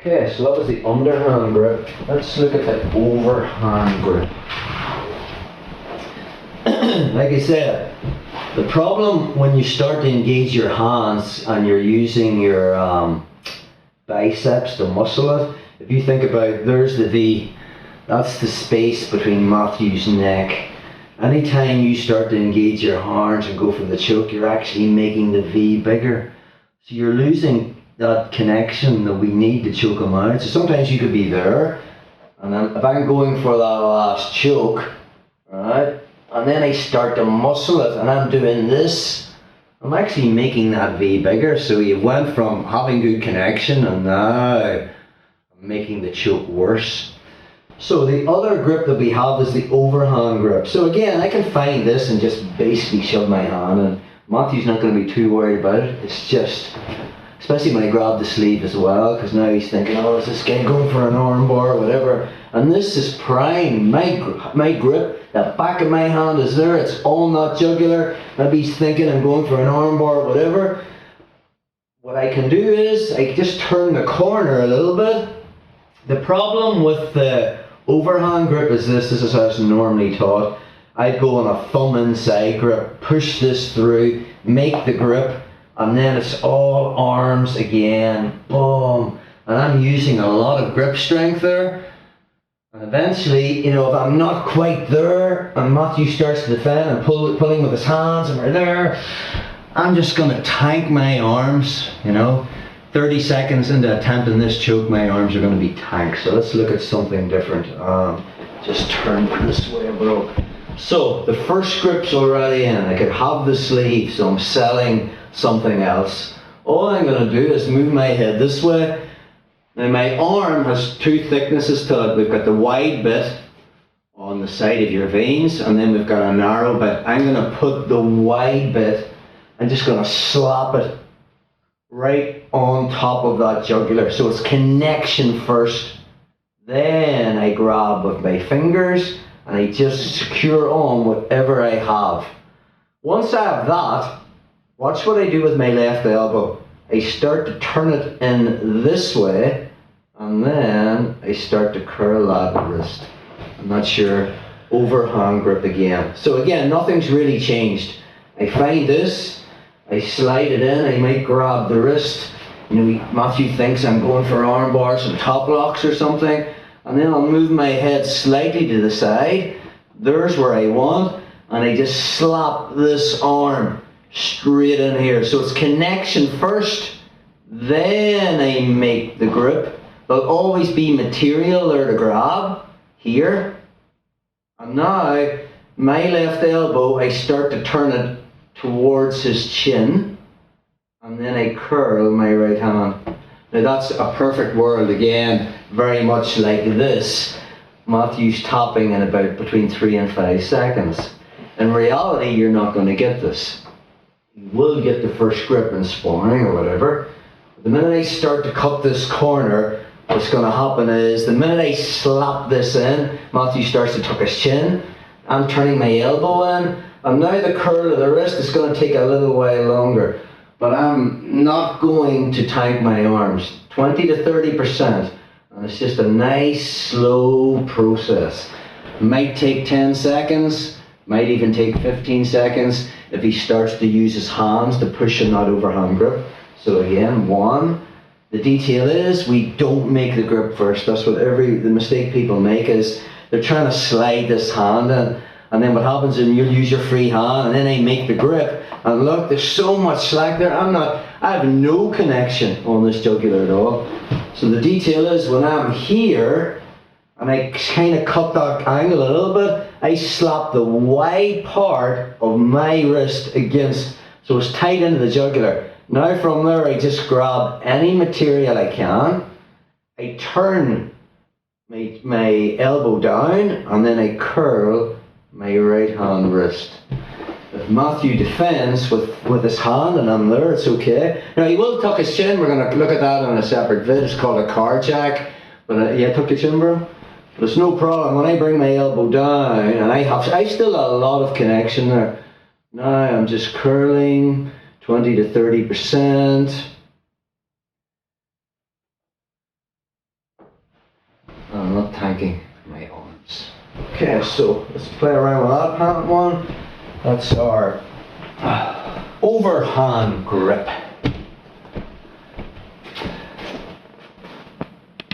Okay, so that was the underhand grip. Let's look at the overhand grip. Like I said, the problem when you start to engage your hands and you're using your biceps to muscle it, if you think about, there's the V, that's the space between Matthew's neck. Anytime you start to engage your hands and go for the choke, you're actually making the V bigger. So you're losing that connection that we need to choke them out. So sometimes you could be there, and then if I'm going for that last choke, right, and then I start to muscle it and I'm doing this, I'm actually making that V bigger. So you went from having good connection and now I'm making the choke worse. So the other grip that we have is the overhand grip. So again, I can find this and just basically shove my hand, and Matthew's not going to be too worried about it. It's just, especially when I grab the sleeve as well, because now he's thinking, oh, is this guy going for an arm bar or whatever? And this is prime. My grip, the back of my hand is there, it's all not jugular. Maybe he's thinking I'm going for an arm bar or whatever. What I can do is, I just turn the corner a little bit. The problem with the overhand grip is this is how it's normally taught. I'd go on a thumb inside grip, push this through, make the grip, and then it's all arms again, boom. And I'm using a lot of grip strength there. And eventually, you know, if I'm not quite there, and Matthew starts to defend and pulling with his hands, and we're there, I'm just gonna tank my arms, you know. 30 seconds into attempting this choke, my arms are going to be tanked. So let's look at something different. Just turn this way, bro. So the first grip's already in. I could have the sleeve, so I'm selling something else. All I'm going to do is move my head this way. Now my arm has two thicknesses to it. We've got the wide bit on the side of your veins, and then we've got a narrow bit. I'm going to put the wide bit, I'm just going to slap it right on top of that jugular. So it's connection first. Then I grab with my fingers and I just secure on whatever I have. Once I have that, watch what I do with my left elbow. I start to turn it in this way, and then I start to curl that wrist. I'm not sure. Overhand grip again. So again, nothing's really changed. I find this, I slide it in, I might grab the wrist. You know, Matthew thinks I'm going for arm bars and top locks or something, and then I'll move my head slightly to the side. There's where I want, and I just slap this arm straight in here. So it's connection first, then I make the grip. There'll always be material there to grab, here. And now, my left elbow, I start to turn it towards his chin, and then I curl my right hand. Now that's a perfect world again, very much like this. Matthew's tapping in about between 3 and 5 seconds. In reality, you're not going to get this. You will get the first grip in sparring or whatever. The minute I start to cut this corner, what's going to happen is, the minute I slap this in, Matthew starts to tuck his chin, I'm turning my elbow in, and now the curl of the wrist is going to take a little while longer. But I'm not going to tank my arms. 20 to 30%. And it's just a nice, slow process. It might take 10 seconds, might even take 15 seconds if he starts to use his hands to push in that overhand grip. So again, 1. The detail is, we don't make the grip first. That's what the mistake people make is, they're trying to slide this hand in. And then what happens is you'll use your free hand, and then I make the grip, and look, there's so much slack there. I have no connection on this jugular at all. So the detail is, when I'm here, and I kind of cut that angle a little bit, I slap the wide part of my wrist against, so it's tight into the jugular. Now from there, I just grab any material I can, I turn my elbow down, and then I curl my right hand wrist. If Matthew defends with his hand and I'm there, it's okay. Now he will tuck his chin. We're going to look at that on a separate vid. It's called a car jack. But yeah, tuck your chin, bro. But it's no problem. When I bring my elbow down, and I still have a lot of connection there. Now I'm just curling 20 to 30%. cranking my arms. Okay, so let's play around with that hand one. That's our overhand grip.